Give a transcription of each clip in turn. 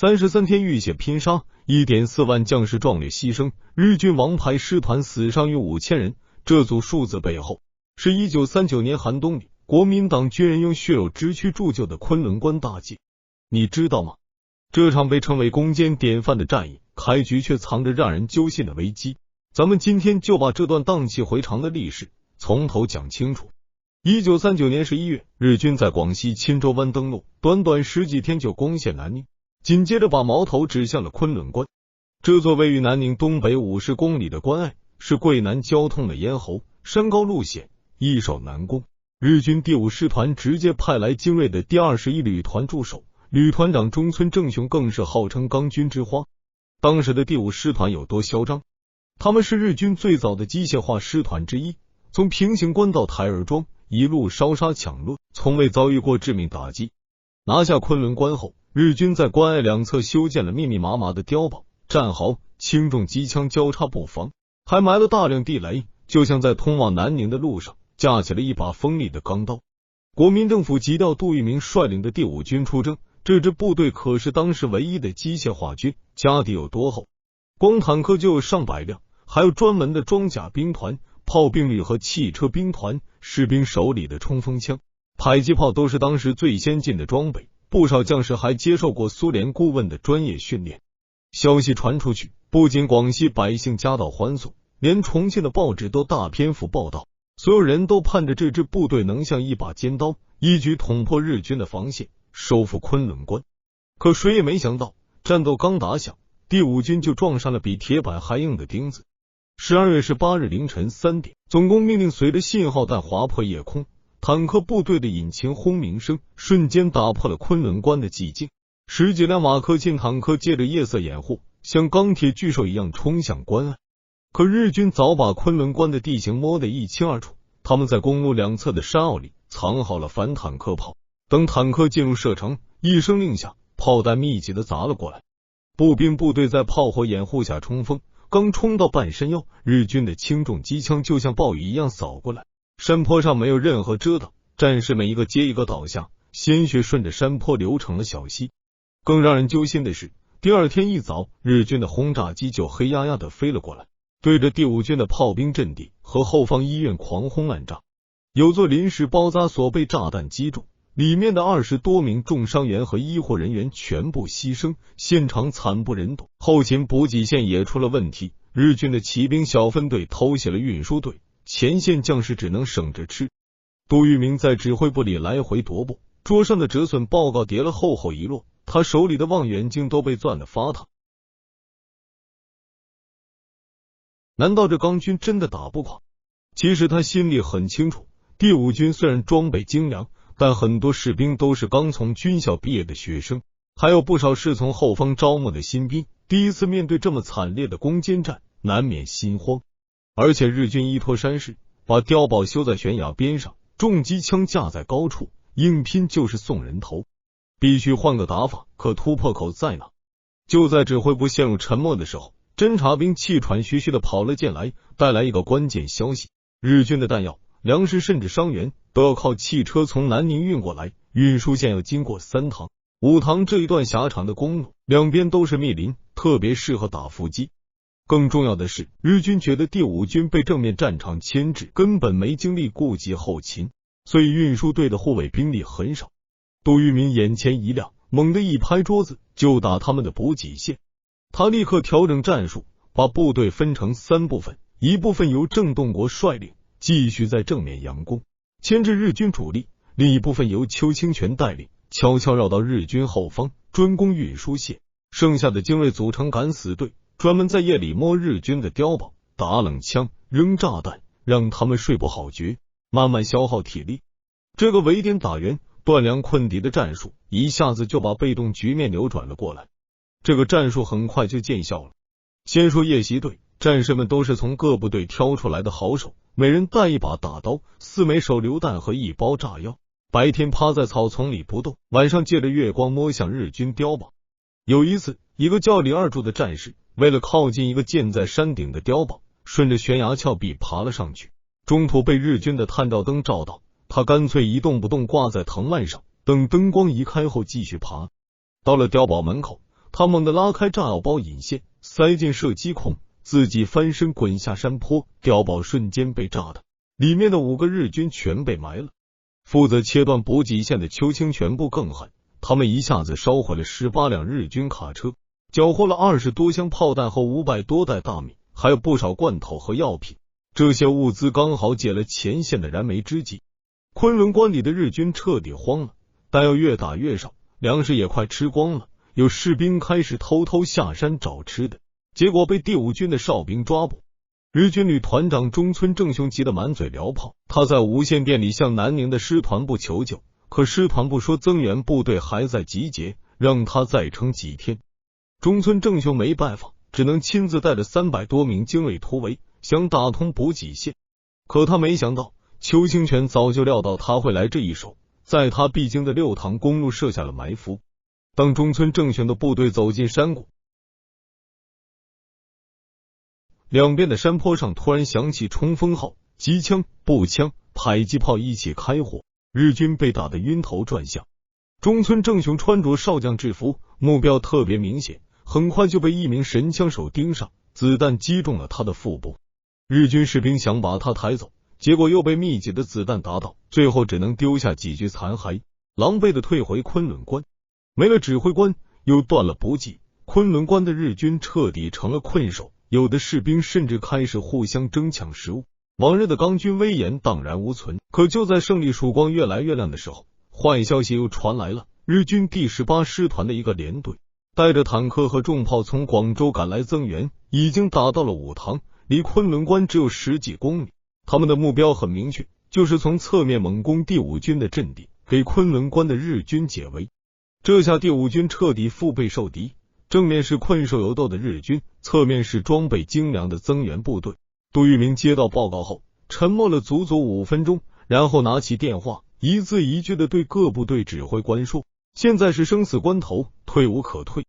33天浴血拼杀， 1.4万将士壮烈牺牲，日军王牌师团死伤逾5000人。这组数字背后，是1939年寒冬里国民党军人用血肉之躯铸就的昆仑关大捷。你知道吗？这场被称为攻坚典范的战役，开局却藏着让人揪心的危机。咱们今天就把这段荡气回肠的历史从头讲清楚。1939年11月，日军在广西钦州湾登陆，短短10几天就攻陷南宁，紧接着把矛头指向了昆仑关。这座位于南宁东北50公里的关隘，是桂南交通的咽喉，山高路险，易守难攻。日军第5师团直接派来精锐的第21旅团驻守，旅团长中村正雄更是号称钢军之花。当时的第5师团有多嚣张？他们是日军最早的机械化师团之一，从平型关到台儿庄，一路烧杀抢掠，从未遭遇过致命打击。拿下昆仑关后，日军在关隘两侧修建了密密麻麻的碉堡、战壕，轻重机枪交叉布防，还埋了大量地雷，就像在通往南宁的路上架起了一把锋利的钢刀。国民政府急调杜聿明率领的第5军出征，这支部队可是当时唯一的机械化军，家底有多厚？光坦克就有上百辆，还有专门的装甲兵团、炮兵旅和汽车兵团，士兵手里的冲锋枪、迫击炮都是当时最先进的装备，不少将士还接受过苏联顾问的专业训练。消息传出去，不仅广西百姓夹道欢送，连重庆的报纸都大篇幅报道，所有人都盼着这支部队能像一把尖刀，一举捅破日军的防线，收复昆仑关。可谁也没想到，战斗刚打响，第5军就撞上了比铁板还硬的钉子。12月18日凌晨3点，总攻命令随着信号弹划破夜空，坦克部队的引擎轰鸣声瞬间打破了昆仑关的寂静。10几辆马克沁坦克借着夜色掩护，像钢铁巨兽一样冲向关隘。可日军早把昆仑关的地形摸得一清二楚，他们在公路两侧的山坳里藏好了反坦克炮，等坦克进入射程，一声令下，炮弹密集的砸了过来。步兵部队在炮火掩护下冲锋，刚冲到半山腰，日军的轻重机枪就像暴雨一样扫过来。山坡上没有任何遮挡，战士们一个接一个倒下，鲜血顺着山坡流成了小溪。更让人揪心的是，第二天一早，日军的轰炸机就黑压压的飞了过来，对着第5军的炮兵阵地和后方医院狂轰滥炸。有座临时包扎所被炸弹击中，里面的20多名重伤员和医护人员全部牺牲，现场惨不忍睹。后勤补给线也出了问题，日军的骑兵小分队偷袭了运输队，前线将士只能省着吃。杜聿明在指挥部里来回踱步，桌上的折损报告叠了厚厚一摞，他手里的望远镜都被攥得发烫。难道这钢军真的打不垮？其实他心里很清楚，第5军虽然装备精良，但很多士兵都是刚从军校毕业的学生，还有不少是从后方招募的新兵，第一次面对这么惨烈的攻坚战，难免心慌。而且日军依托山势，把碉堡修在悬崖边上，重机枪架在高处，硬拼就是送人头。必须换个打法，可突破口在哪？就在指挥部陷入沉默的时候，侦察兵气喘吁吁的跑了进来，带来一个关键消息：日军的弹药、粮食甚至伤员都要靠汽车从南宁运过来，运输线要经过3塘、5塘这一段狭长的公路，两边都是密林，特别适合打伏击。更重要的是，日军觉得第5军被正面战场牵制，根本没精力顾及后勤，所以运输队的护卫兵力很少。杜聿明眼前一亮，猛地一拍桌子，就打他们的补给线。他立刻调整战术，把部队分成3部分，一部分由郑洞国率领，继续在正面佯攻，牵制日军主力；另一部分由邱清泉带领，悄悄绕到日军后方，专攻运输线。剩下的精锐组成敢死队，专门在夜里摸日军的碉堡，打冷枪、扔炸弹，让他们睡不好觉，慢慢消耗体力。这个围点打援、断粮困敌的战术，一下子就把被动局面扭转了过来。这个战术很快就见效了。先说夜袭队，战士们都是从各部队挑出来的好手，每人带一把大刀、4枚手榴弹和1包炸药，白天趴在草丛里不动，晚上借着月光摸向日军碉堡。有一次，一个叫李二柱的战士为了靠近一个建在山顶的碉堡，顺着悬崖峭壁爬了上去，中途被日军的探照灯照到，他干脆一动不动挂在藤蔓上，等灯光一开后继续爬。到了碉堡门口，他猛地拉开炸药包引线，塞进射击孔，自己翻身滚下山坡，碉堡瞬间被炸的，里面的5个日军全被埋了。负责切断补给线的邱清泉部更狠，他们一下子烧毁了18辆日军卡车，缴获了20多箱炮弹和500多袋大米，还有不少罐头和药品。这些物资刚好解了前线的燃眉之急。昆仑关里的日军彻底慌了，弹药越打越少，粮食也快吃光了。有士兵开始偷偷下山找吃的，结果被第5军的哨兵抓捕。日军旅团长中村正雄急得满嘴燎泡，他在无线电里向南宁的师团部求救，可师团部说增援部队还在集结，让他再撑几天。中村正雄没办法，只能亲自带着300多名精锐突围，想打通补给线。可他没想到，邱清泉早就料到他会来这一手，在他必经的6塘公路设下了埋伏。当中村正雄的部队走进山谷，两边的山坡上突然响起冲锋号，机枪、步枪、迫击炮一起开火，日军被打得晕头转向。中村正雄穿着少将制服，目标特别明显，很快就被一名神枪手盯上，子弹击中了他的腹部。日军士兵想把他抬走，结果又被密集的子弹打倒，最后只能丢下几具残骸，狼狈的退回昆仑关。没了指挥官，又断了补给，昆仑关的日军彻底成了困守，有的士兵甚至开始互相争抢食物，往日的刚军威严荡然无存。可就在胜利曙光越来越亮的时候，坏消息又传来了，日军第18师团的一个连队带着坦克和重炮从广州赶来增援，已经打到了5塘，离昆仑关只有10几公里。他们的目标很明确，就是从侧面猛攻第5军的阵地，给昆仑关的日军解围。这下第5军彻底腹背受敌，正面是困兽犹斗的日军，侧面是装备精良的增援部队。杜聿明接到报告后，沉默了足足5分钟，然后拿起电话，一字一句的对各部队指挥官说：现在是生死关头，退无可退，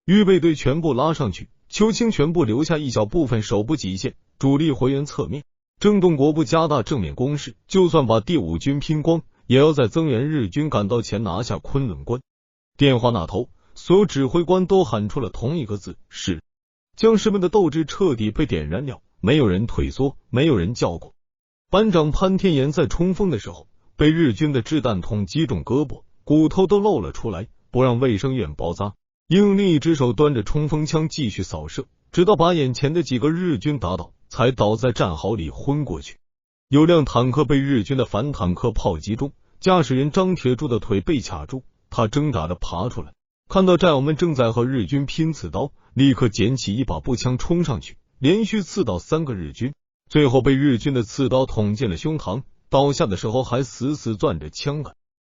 预备队全部拉上去，邱清泉部留下一小部分守补给线，主力回援侧面，郑洞国部加大正面攻势，就算把第5军拼光，也要在增援日军赶到前拿下昆仑关。电话那头，所有指挥官都喊出了同一个字：是。将士们的斗志彻底被点燃了，没有人退缩，没有人叫过。班长潘天岩在冲锋的时候，被日军的掷弹筒击中胳膊，骨头都露了出来，不让卫生院包扎，用另一只手端着冲锋枪继续扫射，直到把眼前的几个日军打倒，才倒在战壕里昏过去。有辆坦克被日军的反坦克炮击中，驾驶员张铁柱的腿被卡住，他挣扎着爬出来，看到战友们正在和日军拼刺刀，立刻捡起一把步枪冲上去，连续刺倒3个日军，最后被日军的刺刀捅进了胸膛，倒下的时候还死死攥着枪杆。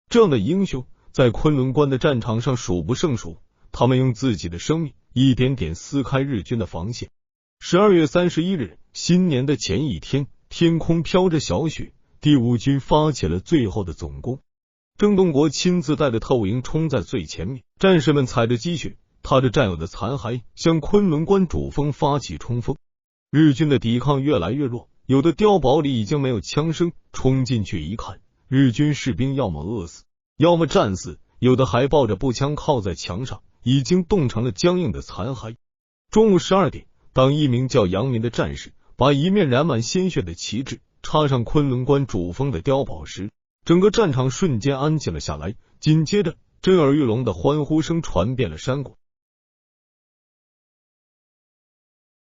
这样的英雄在昆仑关的战场上数不胜数，他们用自己的生命一点点撕开日军的防线。12月31日，新年的前一天，天空飘着小雪，第5军发起了最后的总攻。郑洞国亲自带着特务营冲在最前面，战士们踩着积雪，踏着战友的残骸，向昆仑关主峰发起冲锋。日军的抵抗越来越弱，有的碉堡里已经没有枪声，冲进去一看，日军士兵要么饿死，要么战死，有的还抱着步枪靠在墙上，已经冻成了僵硬的残骸。中午12点，当一名叫杨民的战士把一面染满鲜血的旗帜插上昆仑关主峰的碉堡时，整个战场瞬间安静了下来，紧接着震耳欲聋的欢呼声传遍了山谷。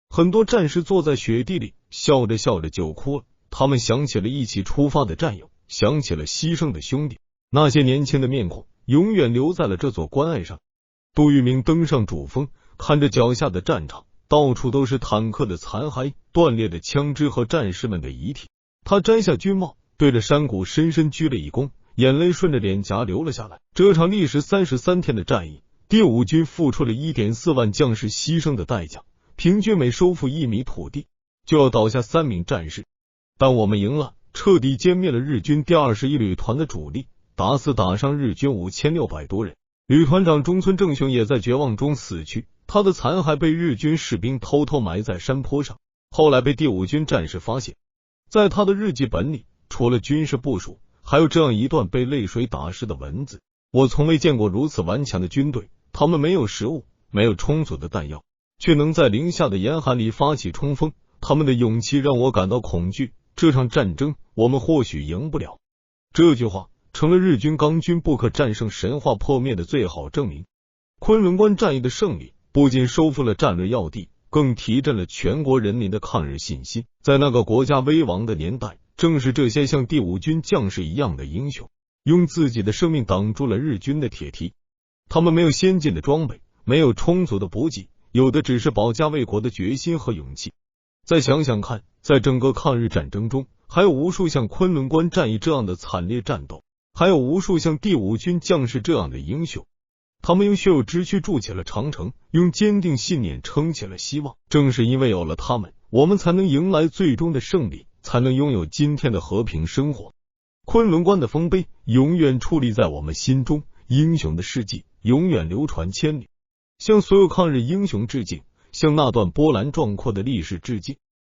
很多战士坐在雪地里，笑着笑着就哭了。他们想起了一起出发的战友，想起了牺牲的兄弟，那些年轻的面孔永远留在了这座关隘上。杜聿明登上主峰，看着脚下的战场，到处都是坦克的残骸、断裂的枪支和战士们的遗体。他摘下军帽，对着山谷深深鞠了一躬，眼泪顺着脸颊流了下来。这场历时33天的战役，第5军付出了 1.4 万将士牺牲的代价，平均每收复1米土地就要倒下3名战士。但我们赢了，彻底歼灭了日军第21旅团的主力，打死打伤日军5600多人。旅团长中村正雄也在绝望中死去，他的残骸被日军士兵偷偷埋在山坡上，后来被第5军战士发现。在他的日记本里，除了军事部署，还有这样一段被泪水打湿的文字：我从未见过如此顽强的军队，他们没有食物，没有充足的弹药，却能在零下的严寒里发起冲锋，他们的勇气让我感到恐惧。这场战争我们或许赢不了。这句话成了日军钢军不可战胜神话破灭的最好证明。昆仑关战役的胜利不仅收复了战略要地，更提振了全国人民的抗日信心。在那个国家危亡的年代，正是这些像第五军将士一样的英雄，用自己的生命挡住了日军的铁蹄。他们没有先进的装备，没有充足的补给，有的只是保家卫国的决心和勇气。再想想看，在整个抗日战争中，还有无数像昆仑关战役这样的惨烈战斗，还有无数像第五军将士这样的英雄。他们用血肉之躯筑起了长城，用坚定信念撑起了希望。正是因为有了他们，我们才能迎来最终的胜利，才能拥有今天的和平生活。昆仑关的丰碑永远矗立在我们心中，英雄的事迹永远流传千里。向所有抗日英雄致敬，向那段波澜壮阔的历史致敬。